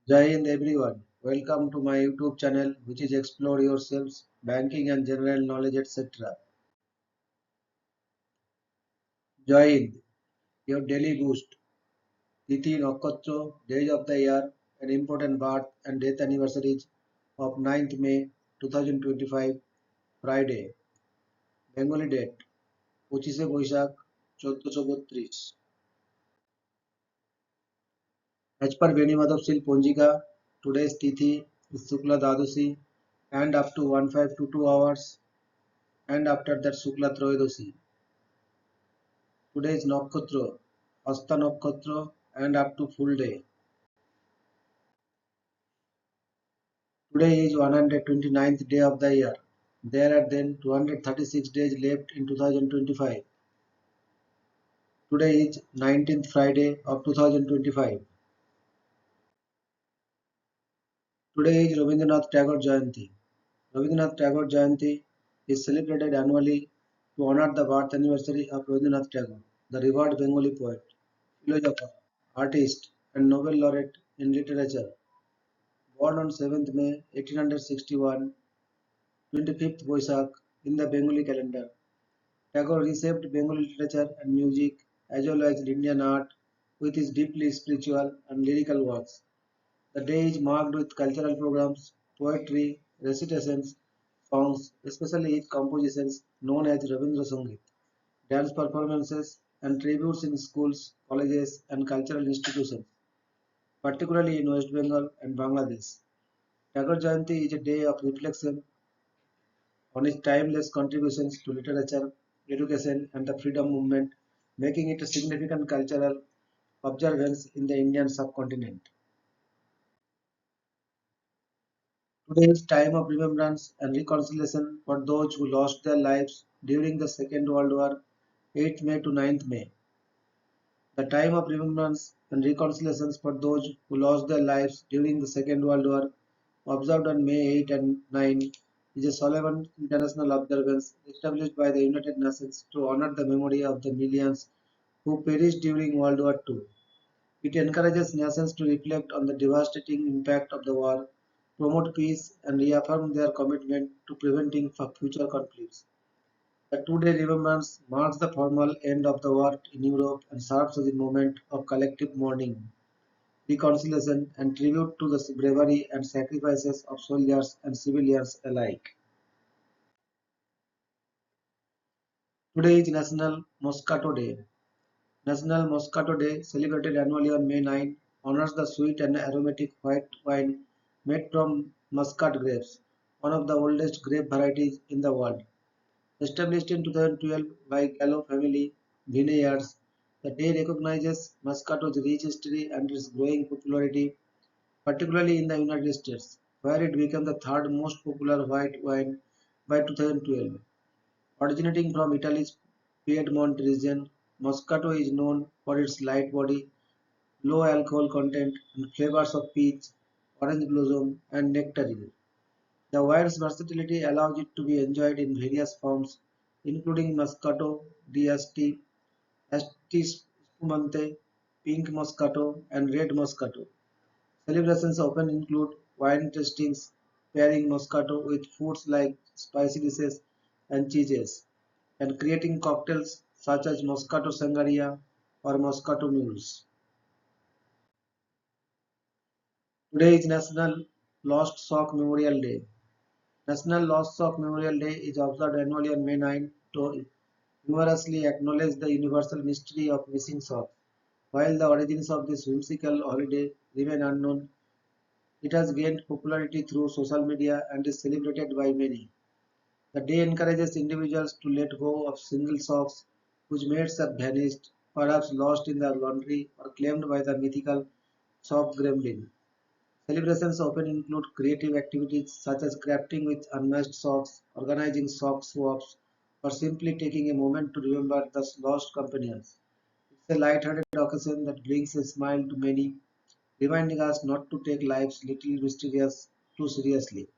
Jai Hind everyone. Welcome to my YouTube channel which is Explore Yourselves, Banking and General Knowledge etc. Jai Hind, your daily boost. Tithi Nakshatra, days of the year, and important birth and death anniversaries of 9th May 2025, Friday. Bengali date, 25 Boishak 1432. As per Venimadov Ponjika, today's Tithi is Sukla Dadosi and up to 1522 hours and after that Sukla Troyodosi. Today is Nakshatra, Hasta Nakshatra and up to full day. Today is 129th day of the year. There are then 236 days left in 2025. Today is 19th Friday of 2025. Today is Rabindranath Tagore Jayanti. Rabindranath Tagore Jayanti is celebrated annually to honor the birth anniversary of Rabindranath Tagore, the revered Bengali poet, philosopher, artist, and Nobel laureate in literature. Born on 7th May 1861, 25th Boisak in the Bengali calendar, Tagore reshaped Bengali literature and music as well as Indian art with his deeply spiritual and lyrical works. The day is marked with cultural programs, poetry, recitations, songs, especially his compositions known as Rabindra Sangeet, dance performances, and tributes in schools, colleges, and cultural institutions, particularly in West Bengal and Bangladesh. Tagore Jayanti is a day of reflection on his timeless contributions to literature, education, and the freedom movement, making it a significant cultural observance in the Indian subcontinent. Today is time of remembrance and reconciliation for those who lost their lives during the Second World War, 8th May to 9th May. The time of remembrance and reconciliations for those who lost their lives during the Second World War, observed on May 8 and 9, is a solemn international observance established by the United Nations to honor the memory of the millions who perished during World War II. It encourages nations to reflect on the devastating impact of the war, promote peace, and reaffirm their commitment to preventing future conflicts. The two-day remembrance marks the formal end of the war in Europe and serves as a moment of collective mourning, reconciliation, and tribute to the bravery and sacrifices of soldiers and civilians alike. Today is National Moscato Day. National Moscato Day, celebrated annually on May 9, honors the sweet and aromatic white wine made from Muscat grapes, one of the oldest grape varieties in the world. Established in 2012 by Gallo family vineyards, the day recognizes Moscato's rich history and its growing popularity, particularly in the United States, where it became the third most popular white wine by 2012. Originating from Italy's Piedmont region, Moscato is known for its light body, low alcohol content, and flavors of peach, orange blossom, and nectarine. The wine's versatility allows it to be enjoyed in various forms, including Moscato d'Asti, Asti Spumante, Pink Moscato, and Red Moscato. Celebrations often include wine tastings, pairing Moscato with foods like spicy dishes and cheeses, and creating cocktails such as Moscato Sangria or Moscato Mules. Today is National Lost Sock Memorial Day. National Lost Sock Memorial Day is observed annually on May 9 to humorously acknowledge the universal mystery of missing socks. While the origins of this whimsical holiday remain unknown, it has gained popularity through social media and is celebrated by many. The day encourages individuals to let go of single socks whose mates have vanished, perhaps lost in the laundry or claimed by the mythical sock gremlin. Celebrations often include creative activities such as crafting with unmatched socks, organizing sock swaps, or simply taking a moment to remember the lost companions. It's a light-hearted occasion that brings a smile to many, reminding us not to take life's little mysterious too seriously.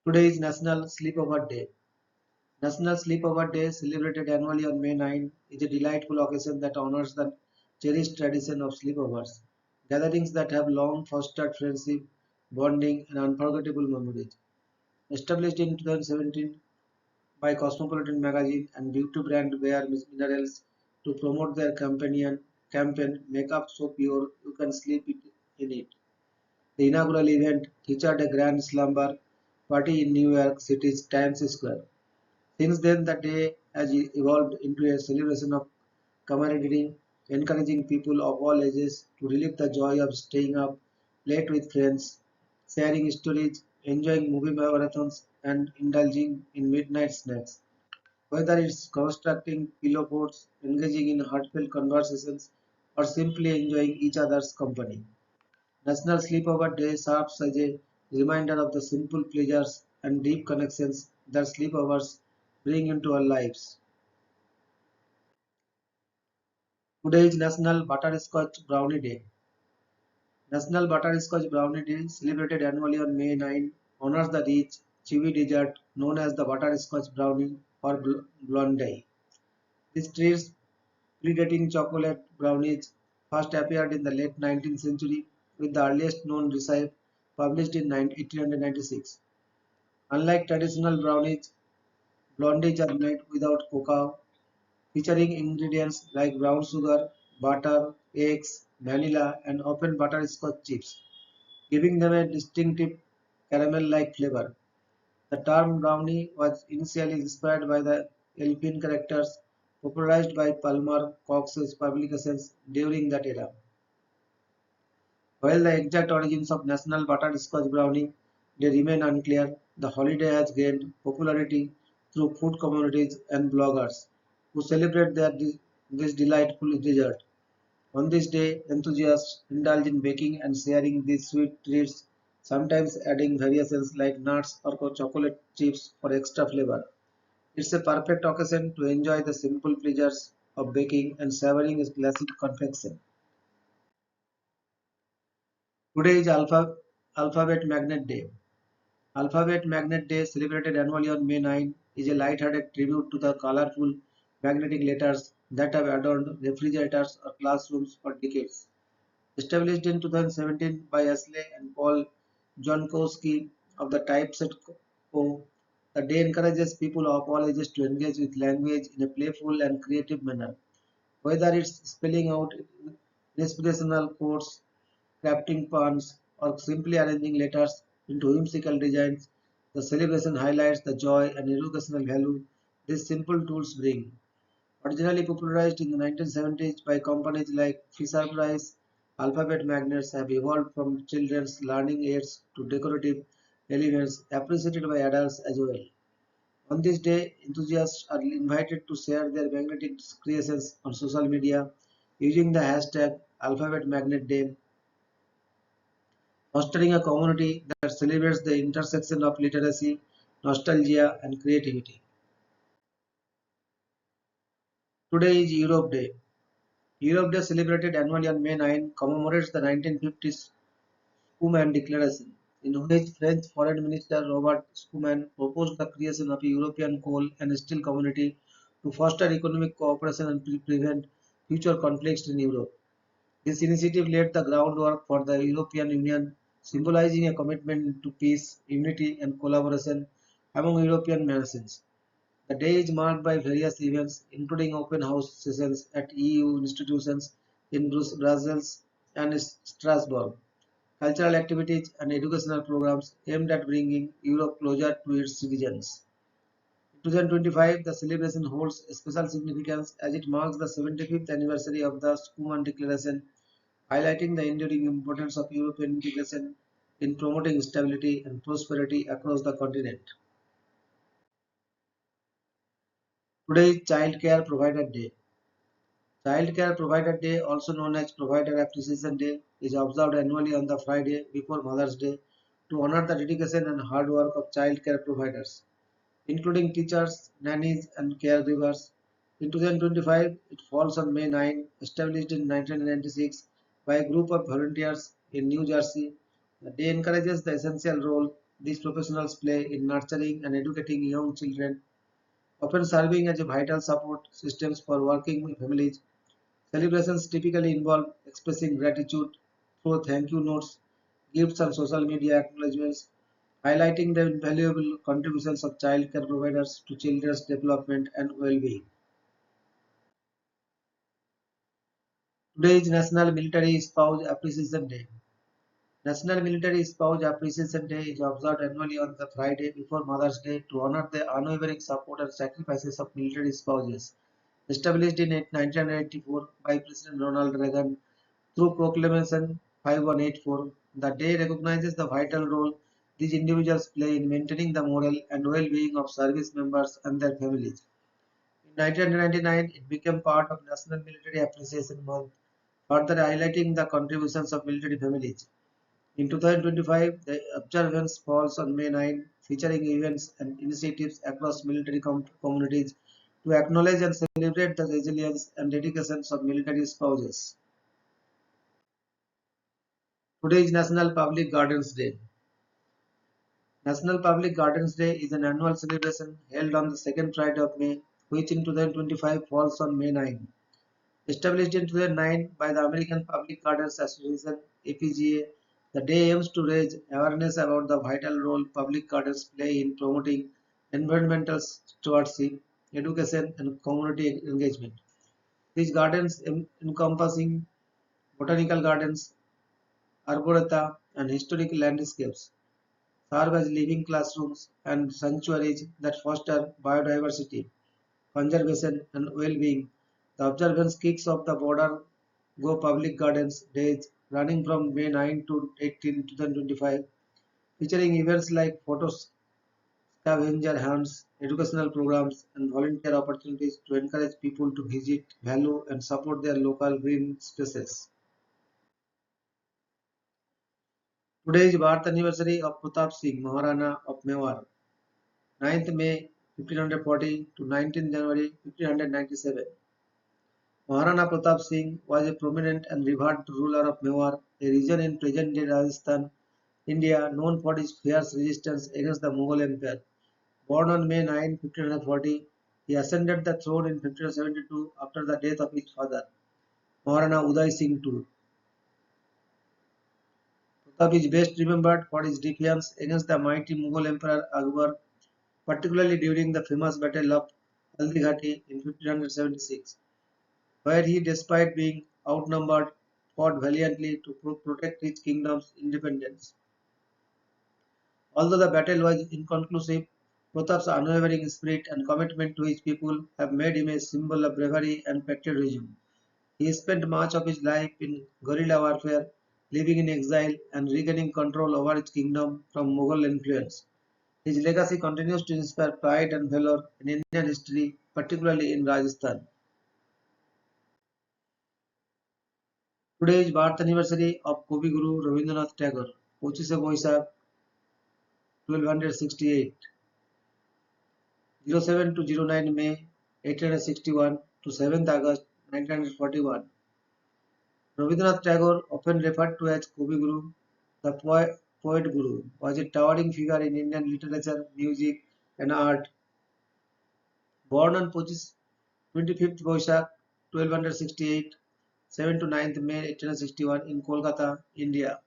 Today is National Sleepover Day. National Sleepover Day, celebrated annually on May 9, is a delightful occasion that honors the cherished tradition of sleepovers, gatherings that have long fostered friendship, bonding, and unforgettable memories. Established in 2017 by Cosmopolitan magazine and beauty brand Bare Minerals to promote their campaign Makeup So Pure You Can Sleep in It. The inaugural event featured a grand slumber party in New York City's Times Square. Since then, the day has evolved into a celebration of camaraderie, encouraging people of all ages to relive the joy of staying up late with friends, sharing stories, enjoying movie marathons, and indulging in midnight snacks. Whether it's constructing pillow forts, engaging in heartfelt conversations, or simply enjoying each other's company. National Sleepover Day serves as a reminder of the simple pleasures and deep connections that sleepovers bring into our lives. Today is National Butterscotch Brownie Day. National Butterscotch Brownie Day, celebrated annually on May 9, honors the rich, chewy dessert known as the butterscotch brownie or blondie. This treat, predating chocolate brownies, first appeared in the late 19th century, with the earliest known recipe published in 1896. Unlike traditional brownies, blondies are made without cocoa, featuring ingredients like brown sugar, butter, eggs, vanilla, and often butterscotch chips, giving them a distinctive caramel-like flavor. The term brownie was initially inspired by the Elfin characters popularized by Palmer Cox's publications during that era. While the exact origins of National Butterscotch Brownie Day remain unclear, the holiday has gained popularity through food communities and bloggers who celebrate this delightful dessert. On this day, enthusiasts indulge in baking and sharing these sweet treats, sometimes adding variations like nuts or chocolate chips for extra flavor. It's a perfect occasion to enjoy the simple pleasures of baking and savoring a classic confection. Today is Alphabet Magnet Day. Alphabet Magnet Day, celebrated annually on May 9, is a light-hearted tribute to the colorful magnetic letters that have adorned refrigerators or classrooms for decades. Established in 2017 by Ashley and Paul Jonkowski of the Typeset Co., the day encourages people of all ages to engage with language in a playful and creative manner. Whether it's spelling out inspirational quotes, crafting puns, or simply arranging letters into whimsical designs, the celebration highlights the joy and educational value these simple tools bring. Originally popularized in the 1970s by companies like Fisher-Price, alphabet magnets have evolved from children's learning aids to decorative elements appreciated by adults as well. On this day, enthusiasts are invited to share their magnetic creations on social media using the hashtag #AlphabetMagnetDay, fostering a community that celebrates the intersection of literacy, nostalgia, and creativity. Today is Europe Day. Europe Day, celebrated annually on May 9, commemorates the 1950s Schuman Declaration, in which French Foreign Minister Robert Schuman proposed the creation of a European coal and steel community to foster economic cooperation and prevent future conflicts in Europe. This initiative laid the groundwork for the European Union, symbolizing a commitment to peace, unity, and collaboration among European nations. The day is marked by various events, including open house sessions at EU institutions in Brussels and Strasbourg, cultural activities, and educational programs aimed at bringing Europe closer to its citizens. In 2025, the celebration holds a special significance as it marks the 75th anniversary of the Schuman Declaration, highlighting the enduring importance of European integration in promoting stability and prosperity across the continent. Today is Child Care Provider Day. Child Care Provider Day, also known as Provider Appreciation Day, is observed annually on the Friday before Mother's Day to honor the dedication and hard work of child care providers, including teachers, nannies, and caregivers. In 2025, it falls on May 9, established in 1996 by a group of volunteers in New Jersey. The day encourages the essential role these professionals play in nurturing and educating young children, often serving as a vital support systems for working families. Celebrations typically involve expressing gratitude through thank you notes, gifts, and social media acknowledgements, highlighting the invaluable contributions of child care providers to children's development and well-being. Today is National Military Spouse Appreciation Day. National Military Spouse Appreciation Day is observed annually on the Friday before Mother's Day to honor the unwavering support and sacrifices of military spouses. Established in 1984 by President Ronald Reagan through Proclamation 5184, the day recognizes the vital role these individuals play in maintaining the moral and well-being of service members and their families. In 1999, it became part of National Military Appreciation Month, further highlighting the contributions of military families. In 2025, the observance falls on May 9, featuring events and initiatives across military communities to acknowledge and celebrate the resilience and dedications of military spouses. Today is National Public Gardens Day. National Public Gardens Day is an annual celebration held on the second Friday of May, which in 2025 falls on May 9. Established in 2009 by the American Public Gardens Association (APGA), the day aims to raise awareness about the vital role public gardens play in promoting environmental stewardship, education, and community engagement. These gardens, encompassing botanical gardens, arboreta, and historic landscapes, serve as living classrooms and sanctuaries that foster biodiversity, conservation, and well-being. The observance kicks off the Border Go Public Gardens Days running from May 9 to 18, 2025, featuring events like photo scavenger hunts, educational programs, and volunteer opportunities to encourage people to visit, value, and support their local green spaces. Today is birth anniversary of Pratap Singh, Maharana of Mewar, 9th May 1540 to 19th January 1597. Maharana Pratap Singh was a prominent and revered ruler of Mewar, a region in present-day Rajasthan, India, known for its fierce resistance against the Mughal Empire. Born on May 9, 1540, he ascended the throne in 1572 after the death of his father, Maharana Uday Singh II. Pratap is best remembered for his defiance against the mighty Mughal Emperor Akbar, particularly during the famous Battle of Haldighati in 1576, where he, despite being outnumbered, fought valiantly to protect his kingdom's independence. Although the battle was inconclusive, Pratap's unwavering spirit and commitment to his people have made him a symbol of bravery and patriotism. He spent much of his life in guerrilla warfare, living in exile and regaining control over his kingdom from Mughal influence. His legacy continues to inspire pride and valor in Indian history, particularly in Rajasthan. Today is birth anniversary of Kavi Guru Rabindranath Tagore, 25 Boishakh 1268, 07 to 09 May 1861 to 7th August 1941. Rabindranath Tagore, often referred to as Kavi Guru, the poet Guru, was a towering figure in Indian literature, music, and art. Born on 25th Boishakh 1268, 7 to 9th May 1861 in Kolkata, India.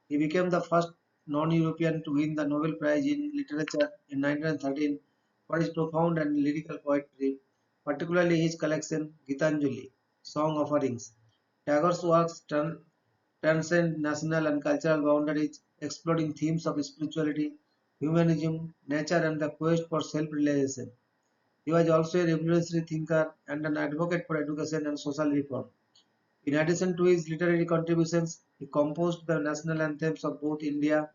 He became the first non-European to win the Nobel Prize in Literature in 1913 for his profound and lyrical poetry, particularly his collection Gitanjali, Song Offerings. Tagore's works transcend national and cultural boundaries, exploring themes of spirituality, humanism, nature, and the quest for self-realization. He was also a revolutionary thinker and an advocate for education and social reform. In addition to his literary contributions, he composed the national anthems of both India,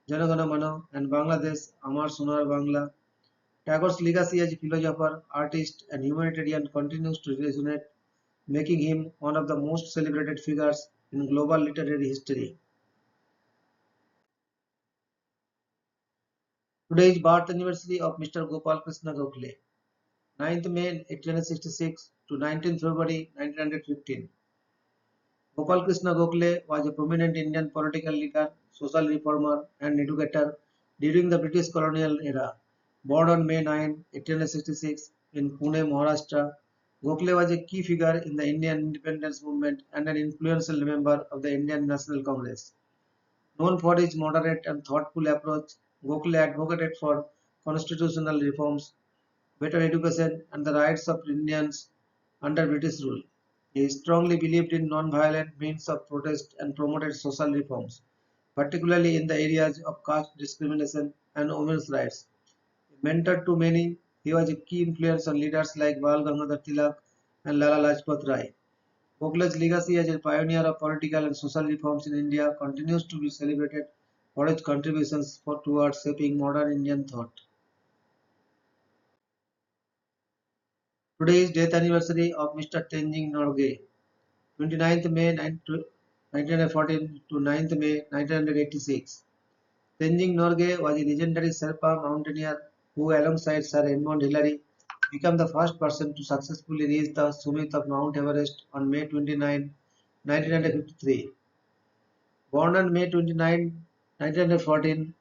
Jana Gana Mana, and Bangladesh, Amar Sonar Bangla. Tagore's legacy as a philosopher, artist, and humanitarian continues to resonate, making him one of the most celebrated figures in global literary history. Today is birth anniversary of Mr. Gopal Krishna Gokhale, 9th May 1866 to 19th February 1915. Gopal Krishna Gokhale was a prominent Indian political leader, social reformer, and educator during the British colonial era. Born on May 9, 1866 in Pune, Maharashtra, Gokhale was a key figure in the Indian independence movement and an influential member of the Indian National Congress. Known for his moderate and thoughtful approach, Gokhale advocated for constitutional reforms, better education, and the rights of Indians under British rule. He strongly believed in non-violent means of protest and promoted social reforms, particularly in the areas of caste discrimination and women's rights. Mentor to many, he was a key influence on leaders like Bal Gangadhar Tilak and Lala Lajpat Rai. Gokhale's legacy as a pioneer of political and social reforms in India continues to be celebrated for his contributions towards shaping modern Indian thought. Today is death anniversary of Mr. Tenzing Norgay, 29th May 1914 to 9th May 1986. Tenzing Norgay was a legendary Sherpa mountaineer who, alongside Sir Edmund Hillary, became the first person to successfully reach the summit of Mount Everest on May 29, 1953. Born on May 29, 1914,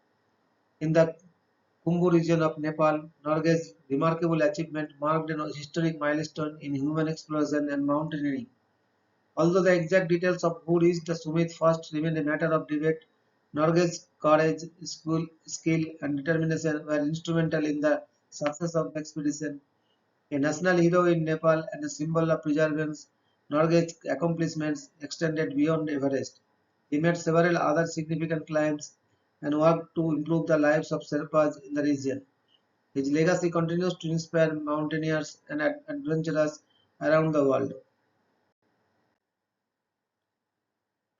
in the Khumbu region of Nepal, Norgay's remarkable achievement marked an historic milestone in human exploration and mountaineering. Although the exact details of who reached the summit first remain a matter of debate, Norgay's courage, skill, and determination were instrumental in the success of the expedition. A national hero in Nepal and a symbol of perseverance, Norgay's accomplishments extended beyond Everest. He made several other significant climbs and worked to improve the lives of Sherpas in the region. His legacy continues to inspire mountaineers and adventurers around the world.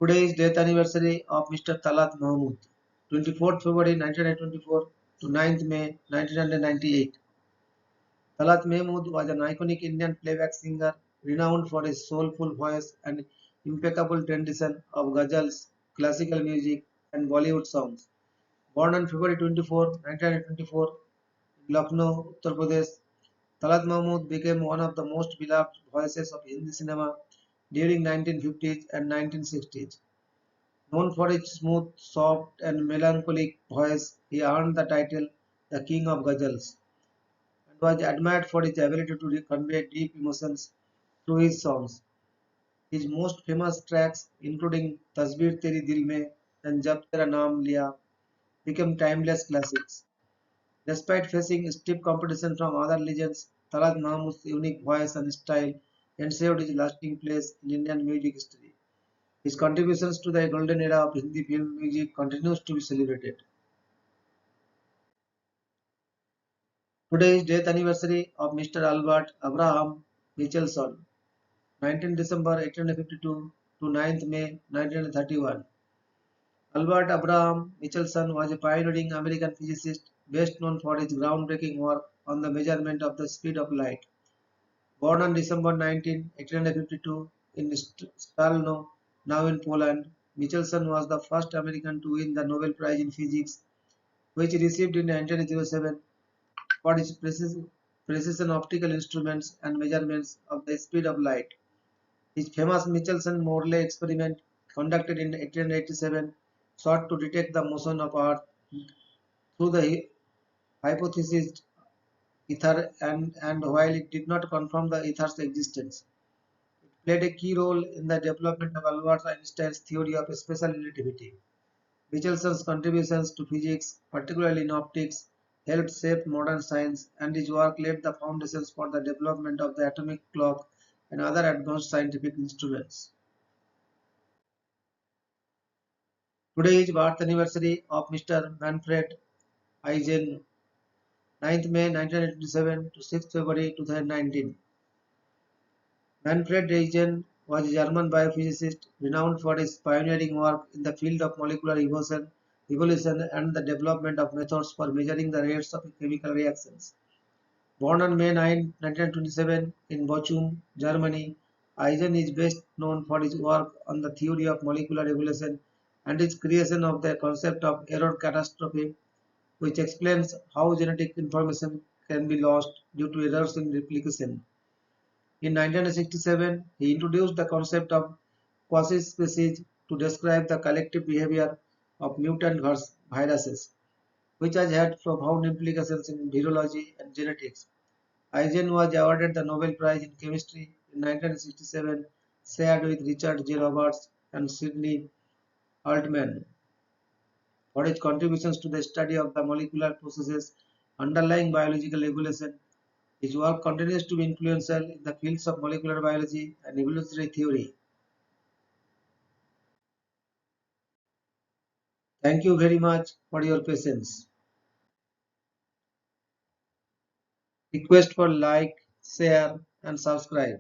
Today is death anniversary of Mr. Talat Mahmood, 24th February 1924 to 9th May 1998. Talat Mahmood was an iconic Indian playback singer renowned for his soulful voice and impeccable rendition of ghazals, classical music, and Bollywood songs. Born on February 24, 1924, in Lucknow, Uttar Pradesh, Talat Mahmood became one of the most beloved voices of Hindi cinema during 1950s and 1960s. Known for his smooth, soft, and melancholic voice, he earned the title the King of Ghazals and was admired for his ability to convey deep emotions through his songs. His most famous tracks, including Tasveer Teri Dil Mein and Jab Tera Naam Liya, became timeless classics. Despite facing stiff competition from other legends, Talat Mahmud's unique voice and style ensured his lasting place in Indian music history. His contributions to the golden era of Hindi film music continues to be celebrated. Today is death anniversary of Mr. Albert Abraham Michelson, 19 December 1852 to 9th May 1931. Albert Abraham Michelson was a pioneering American physicist best known for his groundbreaking work on the measurement of the speed of light. Born on December 19, 1852 in Stalno, now in Poland, Michelson was the first American to win the Nobel Prize in Physics, which he received in 1907 for his precision optical instruments and measurements of the speed of light. His famous Michelson-Morley experiment, conducted in 1887, sought to detect the motion of Earth through the hypothesized ether, and while it did not confirm the ether's existence, it played a key role in the development of Albert Einstein's theory of special relativity. Michelson's contributions to physics, particularly in optics, helped shape modern science, and his work laid the foundations for the development of the atomic clock and other advanced scientific instruments. Today is birth anniversary of Mr. Manfred Eigen, 9th May 1987 to 6th February 2019. Manfred Eigen was a German biophysicist renowned for his pioneering work in the field of molecular evolution and the development of methods for measuring the rates of chemical reactions. Born on May 9, 1927 in Bochum, Germany, Eigen is best known for his work on the theory of molecular evolution and his creation of the concept of error catastrophe, which explains how genetic information can be lost due to errors in replication. In 1967, he introduced the concept of quasi-species to describe the collective behavior of mutant viruses, which has had profound implications in virology and genetics. Eigen was awarded the Nobel Prize in Chemistry in 1967, shared with Richard J. Roberts and Sidney Altman, for his contributions to the study of the molecular processes underlying biological regulation. His work continues to be influential in the fields of molecular biology and evolutionary theory. Thank you very much for your patience. Request for like, share and subscribe.